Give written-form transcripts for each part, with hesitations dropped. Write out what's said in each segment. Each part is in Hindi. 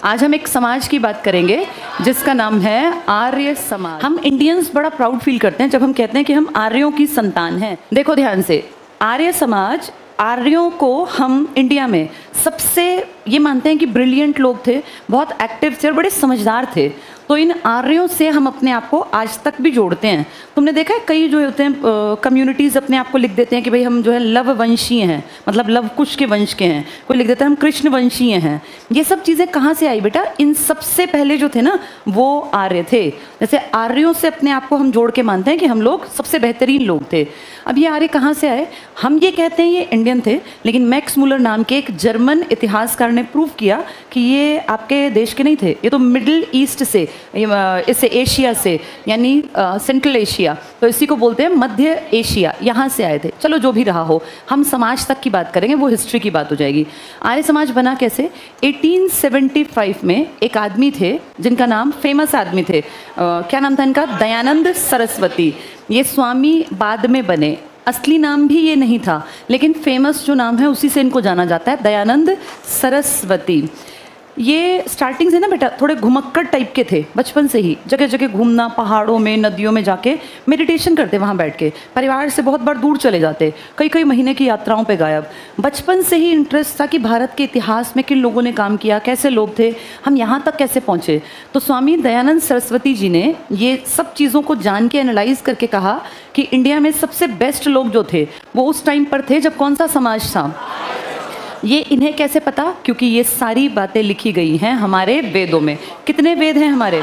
आज हम एक समाज की बात करेंगे जिसका नाम है आर्य समाज। हम इंडियंस बड़ा प्राउड फील करते हैं जब हम कहते हैं कि हम आर्यों की संतान हैं। देखो ध्यान से, आर्य समाज, आर्यों को हम इंडिया में सबसे ये मानते हैं कि ब्रिलियंट लोग थे, बहुत एक्टिव थे और बड़े समझदार थे। तो इन आर्यों से हम अपने आप को आज तक भी जोड़ते हैं। तुमने देखा है कई जो होते हैं कम्युनिटीज़ अपने आप को लिख देते हैं कि भाई हम जो है लव वंशीय हैं, मतलब लव कुश के वंश के हैं। कोई लिख देता है हम कृष्ण वंशीय हैं। ये सब चीज़ें कहाँ से आई बेटा? इन सबसे पहले जो थे ना वो आर्य थे। जैसे आर्यों से अपने आप को हम जोड़ के मानते हैं कि हम लोग सबसे बेहतरीन लोग थे। अब ये आर्य कहाँ से आए? हम ये कहते हैं ये इंडियन थे, लेकिन मैक्स मुलर नाम के एक जर्मन इतिहासकार ने प्रूव किया कि ये आपके देश के नहीं थे, ये तो मिडिल ईस्ट से, इससे एशिया से, यानी सेंट्रल एशिया, तो इसी को बोलते हैं मध्य एशिया, यहाँ से आए थे। चलो जो भी रहा हो, हम समाज तक की बात करेंगे, वो हिस्ट्री की बात हो जाएगी। आर्य समाज बना कैसे? 1875 में एक आदमी थे जिनका नाम, फेमस आदमी थे, क्या नाम था इनका? दयानंद सरस्वती। ये स्वामी बाद में बने, असली नाम भी ये नहीं था, लेकिन फेमस जो नाम है उसी से इनको जाना जाता है, दयानंद सरस्वती। ये स्टार्टिंग से ना बेटा थोड़े घुमक्कड़ टाइप के थे, बचपन से ही जगह जगह घूमना, पहाड़ों में, नदियों में जाके मेडिटेशन करते, वहाँ बैठ के परिवार से बहुत बार दूर चले जाते, कई कई महीने की यात्राओं पे गायब। बचपन से ही इंटरेस्ट था कि भारत के इतिहास में किन लोगों ने काम किया, कैसे लोग थे, हम यहाँ तक कैसे पहुँचे। तो स्वामी दयानंद सरस्वती जी ने ये सब चीज़ों को जान के एनालाइज करके कहा कि इंडिया में सबसे बेस्ट लोग जो थे वो उस टाइम पर थे जब कौन सा समाज था। ये इन्हें कैसे पता? क्योंकि ये सारी बातें लिखी गई हैं हमारे वेदों में। कितने वेद हैं हमारे?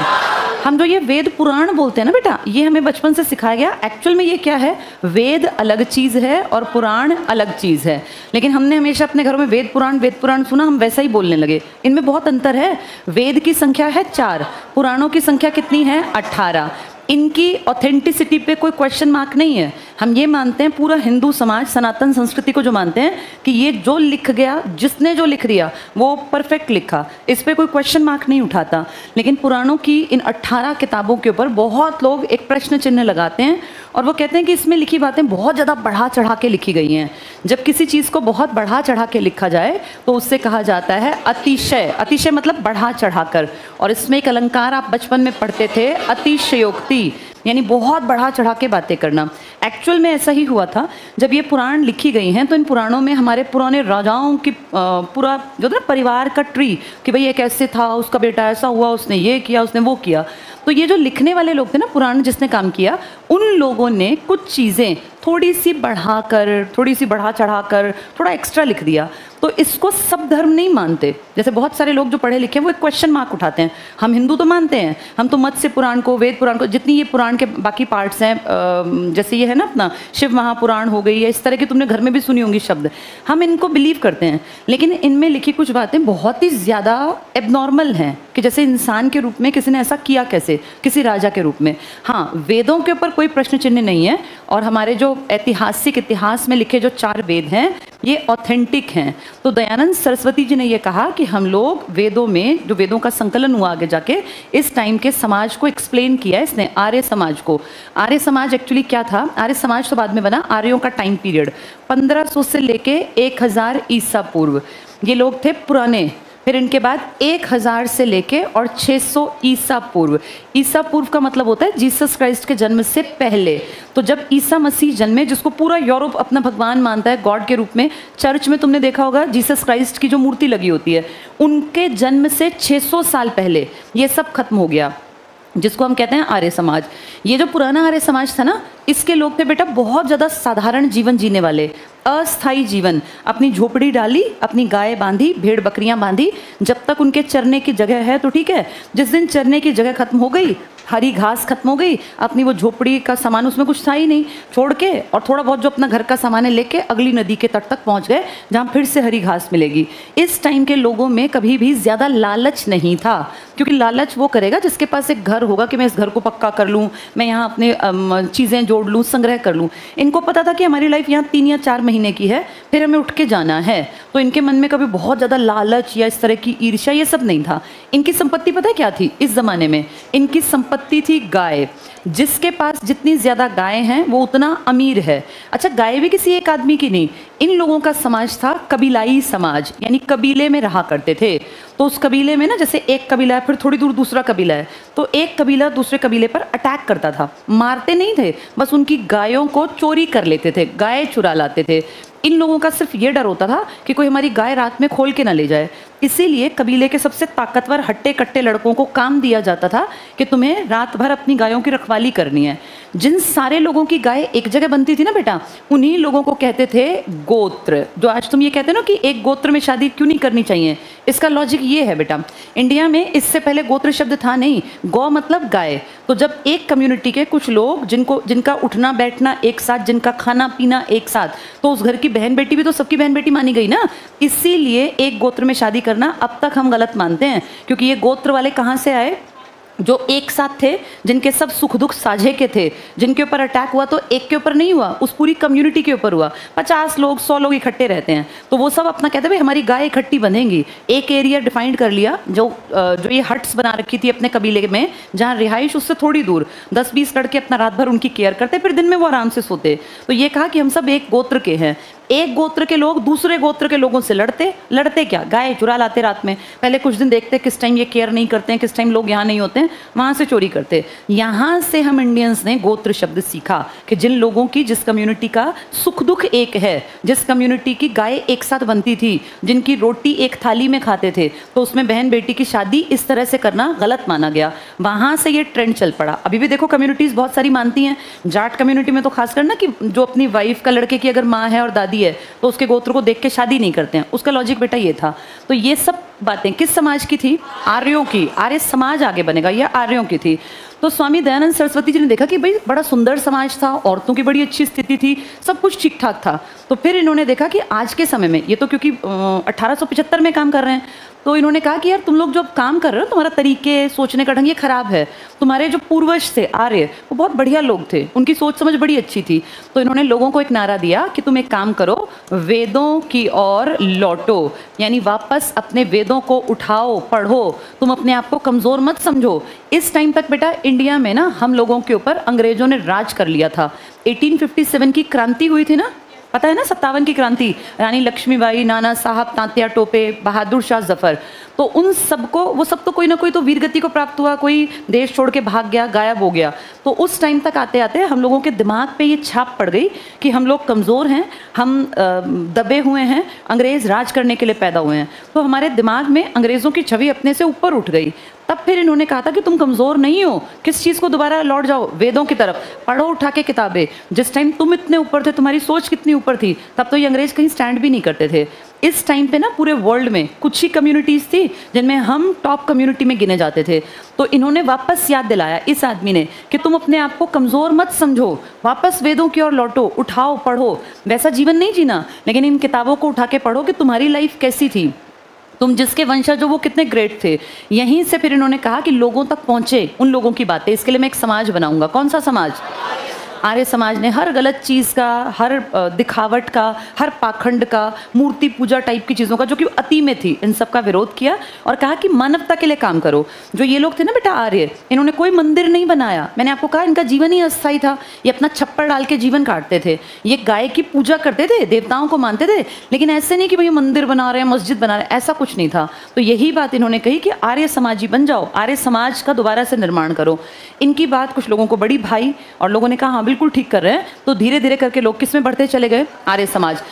हम जो ये वेद पुराण बोलते हैं ना बेटा, ये हमें बचपन से सिखाया गया। एक्चुअल में ये क्या है? वेद अलग चीज़ है और पुराण अलग चीज़ है। लेकिन हमने हमेशा अपने घरों में वेद पुराण सुना, हम वैसा ही बोलने लगे। इनमें बहुत अंतर है। वेद की संख्या है 4, पुराणों की संख्या कितनी है? 18। इनकी ऑथेंटिसिटी पे कोई क्वेश्चन मार्क नहीं है। हम ये मानते हैं, पूरा हिंदू समाज सनातन संस्कृति को जो मानते हैं कि ये जो लिख गया, जिसने जो लिख दिया वो परफेक्ट लिखा, इस पे कोई क्वेश्चन मार्क नहीं उठाता। लेकिन पुराणों की इन 18 किताबों के ऊपर बहुत लोग एक प्रश्न चिन्ह लगाते हैं और वो कहते हैं कि इसमें लिखी बातें बहुत ज़्यादा बढ़ा चढ़ा के लिखी गई हैं। जब किसी चीज़ को बहुत बढ़ा चढ़ा के लिखा जाए तो उससे कहा जाता है अतिशय। अतिशय मतलब बढ़ा चढ़ा कर। और इसमें एक अलंकार आप बचपन में पढ़ते थे, अतिशयोक्ति, यानी बहुत बढ़ा चढ़ा के बातें करना। एक्चुअल में ऐसा ही हुआ था। जब ये पुराण लिखी गई हैं तो इन पुराणों में हमारे पुराने राजाओं की पूरा जो था परिवार का ट्री, कि भाई ये कैसे था, उसका बेटा ऐसा हुआ, उसने ये किया, उसने वो किया। तो ये जो लिखने वाले लोग थे ना, पुराण जिसने काम किया, उन लोगों ने कुछ चीज़ें थोड़ी सी बढ़ाकर, थोड़ी सी बढ़ा चढ़ाकर, थोड़ा एक्स्ट्रा लिख दिया। तो इसको सब धर्म नहीं मानते। जैसे बहुत सारे लोग जो पढ़े लिखे हैं वो एक क्वेश्चन मार्क उठाते हैं। हम हिंदू तो मानते हैं, हम तो मत्स्य पुराण को, वेद पुराण को, जितनी ये पुराण के बाकी पार्ट्स हैं, जैसे ये है ना अपना शिव महापुराण हो गई, या इस तरह की तुमने घर में भी सुनी होंगी शब्द, हम इनको बिलीव करते हैं। लेकिन इनमें लिखी कुछ बातें बहुत ही ज़्यादा एबनॉर्मल हैं, कि जैसे इंसान के रूप में किसी ने ऐसा किया कैसे, किसी राजा के रूप में। हाँ, वेदों के ऊपर कोई प्रश्न चिन्ह नहीं है, और हमारे जो ऐतिहासिक इतिहास में लिखे जो 4 वेद हैं ये ऑथेंटिक हैं। तो दयानंद सरस्वती जी ने ये कहा कि हम लोग वेदों में, जो वेदों का संकलन हुआ आगे जाके, इस टाइम के समाज को एक्सप्लेन किया इसने, आर्य समाज को। आर्य समाज एक्चुअली क्या था? आर्य समाज तो बाद में बना। आर्यों का टाइम पीरियड 1500 से लेके 1000 ईसा पूर्व, ये लोग थे पुराने। फिर इनके बाद 1000 से लेके और 600 ईसा पूर्व। ईसा पूर्व का मतलब होता है जीसस क्राइस्ट के जन्म से पहले। तो जब ईसा मसीह जन्मे, जिसको पूरा यूरोप अपना भगवान मानता है, गॉड के रूप में, चर्च में तुमने देखा होगा जीसस क्राइस्ट की जो मूर्ति लगी होती है, उनके जन्म से 600 साल पहले ये सब खत्म हो गया, जिसको हम कहते हैं आर्य समाज। ये जो पुराना आर्य समाज था ना, इसके लोग थे बेटा बहुत ज़्यादा साधारण जीवन जीने वाले, अस्थाई जीवन। अपनी झोपड़ी डाली, अपनी गाय बांधी, भेड़ बकरियां बांधी, जब तक उनके चरने की जगह है तो ठीक है। जिस दिन चरने की जगह खत्म हो गई, हरी घास खत्म हो गई, अपनी वो झोपड़ी का सामान, उसमें कुछ था ही नहीं, छोड़ के और थोड़ा बहुत जो अपना घर का सामान है लेके अगली नदी के तट तक पहुंच गए, जहाँ फिर से हरी घास मिलेगी। इस टाइम के लोगों में कभी भी ज़्यादा लालच नहीं था, क्योंकि लालच वो करेगा जिसके पास एक घर होगा कि मैं इस घर को पक्का कर लूँ, मैं यहाँ अपने चीज़ें जोड़ लूँ, संग्रह कर लूँ। इनको पता था कि हमारी लाइफ यहाँ 3 या 4 महीने की है, फिर हमें उठ के जाना है। तो इनके मन में कभी बहुत ज़्यादा लालच या इस तरह की ईर्ष्या, ये सब नहीं था। इनकी संपत्ति पता है क्या थी इस ज़माने में? इनकी संपत्ति थी गाय। जिसके पास जितनी ज़्यादा गाय हैं वो उतना अमीर है। अच्छा, गाय भी किसी एक आदमी की नहीं, इन लोगों का समाज था कबीलाई समाज, यानी कबीले में रहा करते थे। तो उस कबीले में ना, जैसे एक कबीला है, फिर थोड़ी दूर दूसरा कबीला है, तो एक कबीला दूसरे कबीले पर अटैक करता था। मारते नहीं थे, बस उनकी गायों को चोरी कर लेते थे, गाय चुरा लाते थे। इन लोगों का सिर्फ ये डर होता था कि कोई हमारी गाय रात में खोल के ना ले जाए। इसीलिए कबीले के सबसे ताकतवर हट्टे कट्टे लड़कों को काम दिया जाता था कि तुम्हें रात भर अपनी गायों की रखवाली करनी है। जिन सारे लोगों की गाय एक जगह बनती थी ना बेटा, उन्हीं लोगों को कहते थे गोत्र। जो आज तुम ये कहते हो ना कि एक गोत्र में शादी क्यों नहीं करनी चाहिए, इसका लॉजिक ये है बेटा, इंडिया में इससे पहले गोत्र शब्द था नहीं, गौ मतलब गाय। तो जब एक कम्युनिटी के कुछ लोग जिनका उठना बैठना एक साथ, जिनका खाना पीना एक साथ, तो उस घर की बहन बेटी भी तो सबकी बहन बेटी मानी गई ना। इसीलिए एक गोत्र में शादी करना अब तक हम गलत मानते हैं, क्योंकि ये गोत्र वाले कहाँ से आए? जो एक साथ थे, जिनके सब सुख दुख साझे के थे, जिनके ऊपर अटैक हुआ तो एक के ऊपर नहीं हुआ, उस पूरी कम्युनिटी के ऊपर हुआ। 50 लोग 100 लोग इकट्ठे रहते हैं, तो वो सब अपना कहते हैं भाई हमारी गाय इकट्ठी बंधेंगी। एक एरिया डिफाइंड कर लिया, जो ये हट्स बना रखी थी अपने कबीले में, जहाँ रिहाइश उससे थोड़ी दूर 10-20 लड़के अपना रात भर उनकी केयर करते, फिर दिन में वो आराम से सोते। तो ये कहा कि हम सब एक गोत्र के हैं। एक गोत्र के लोग दूसरे गोत्र के लोगों से लड़ते क्या, गाय चुरा लाते रात में। पहले कुछ दिन देखते किस टाइम ये केयर नहीं करते हैं, किस टाइम लोग यहाँ नहीं होते हैं, वहाँ से चोरी करते। यहाँ से हम इंडियंस ने गोत्र शब्द सीखा कि जिन लोगों की, जिस कम्युनिटी का सुख दुख एक है, जिस कम्युनिटी की गाय एक साथ बनती थी, जिनकी रोटी एक थाली में खाते थे, तो उसमें बहन बेटी की शादी इस तरह से करना गलत माना गया। वहाँ से ये ट्रेंड चल पड़ा। अभी भी देखो कम्युनिटीज़ बहुत सारी मानती हैं, जाट कम्युनिटी में तो खासकर ना, कि जो अपनी वाइफ का, लड़के की अगर माँ है और दादी है तो उसके गोत्र को देख के शादी नहीं करते हैं। उसका लॉजिक बेटा ये था। तो ये सब बातें किस समाज की थी? आर्यों की। आर्य समाज आगे बनेगा, यह आर्यों की थी। तो स्वामी दयानंद सरस्वती जी ने देखा कि भाई बड़ा सुंदर समाज था, औरतों की बड़ी अच्छी स्थिति थी, सब कुछ ठीक ठाक था। तो फिर इन्होंने देखा कि आज के समय में, ये तो क्योंकि 1875 में काम कर रहे हैं, तो इन्होंने कहा कि यार तुम लोग जो काम कर रहे हो, तुम्हारा तरीके सोचने का ढंग ये खराब है। तुम्हारे जो पूर्वज थे आर्य, वो बहुत बढ़िया लोग थे, उनकी सोच समझ बड़ी अच्छी थी। तो इन्होंने लोगों को एक नारा दिया कि तुम एक काम करो, वेदों की ओर लौटो, यानी वापस अपने वेदों को उठाओ, पढ़ो, तुम अपने आप को कमज़ोर मत समझो। इस टाइम तक बेटा इंडिया में ना हम लोगों के ऊपर अंग्रेजों ने राज कर लिया था। 1857 की क्रांति हुई थी ना, पता है ना, 57 की क्रांति, रानी लक्ष्मीबाई, नाना साहब, तात्या टोपे, बहादुर शाह जफर, तो उन सबको, वो सब तो कोई ना कोई तो वीरगति को प्राप्त हुआ, कोई देश छोड़ के भाग गया, गायब हो गया। तो उस टाइम तक आते आते हम लोगों के दिमाग पे ये छाप पड़ गई कि हम लोग कमज़ोर हैं, हम दबे हुए हैं, अंग्रेज़ राज करने के लिए पैदा हुए हैं। तो हमारे दिमाग में अंग्रेज़ों की छवि अपने से ऊपर उठ गई। तब फिर इन्होंने कहा था कि तुम कमज़ोर नहीं हो, किस चीज़ को दोबारा लौट जाओ, वेदों की तरफ, पढ़ो उठा के किताबें। जिस टाइम तुम इतने ऊपर थे, तुम्हारी सोच कितनी ऊपर थी, तब तो ये अंग्रेज़ कहीं स्टैंड भी नहीं करते थे। इस टाइम पे ना पूरे वर्ल्ड में कुछ ही कम्युनिटीज़ थी जिनमें हम टॉप कम्युनिटी में गिने जाते थे। तो इन्होंने वापस याद दिलाया इस आदमी ने कि तुम अपने आप को कमज़ोर मत समझो, वापस वेदों की ओर लौटो, उठाओ, पढ़ो। वैसा जीवन नहीं जीना, लेकिन इन किताबों को उठा के पढ़ो कि तुम्हारी लाइफ कैसी थी, तुम जिसके वंशज हो वो कितने ग्रेट थे। यहीं से फिर इन्होंने कहा कि लोगों तक पहुँचे उन लोगों की बातें। इसके लिए मैं एक समाज बनाऊंगा। कौन सा समाज? आर्य समाज ने हर गलत चीज़ का, हर दिखावट का, हर पाखंड का, मूर्ति पूजा टाइप की चीज़ों का, जो कि अति में थी, इन सब का विरोध किया और कहा कि मानवता के लिए काम करो। जो ये लोग थे ना बेटा आर्य, इन्होंने कोई मंदिर नहीं बनाया। मैंने आपको कहा इनका जीवन ही अस्थायी था, ये अपना छप्पर डाल के जीवन काटते थे। ये गाय की पूजा करते थे, देवताओं को मानते थे, लेकिन ऐसे नहीं कि भाई मंदिर बना रहे हैं, मस्जिद बना रहे हैं, ऐसा कुछ नहीं था। तो यही बात इन्होंने कही कि आर्य समाजी बन जाओ, आर्य समाज का दोबारा से निर्माण करो। इनकी बात कुछ लोगों को बड़ी भाई और लोगों ने कहा हाँ बिल्कुल ठीक कर रहे हैं। तो धीरे धीरे करके लोग किस में बढ़ते चले गए? आर्य समाज।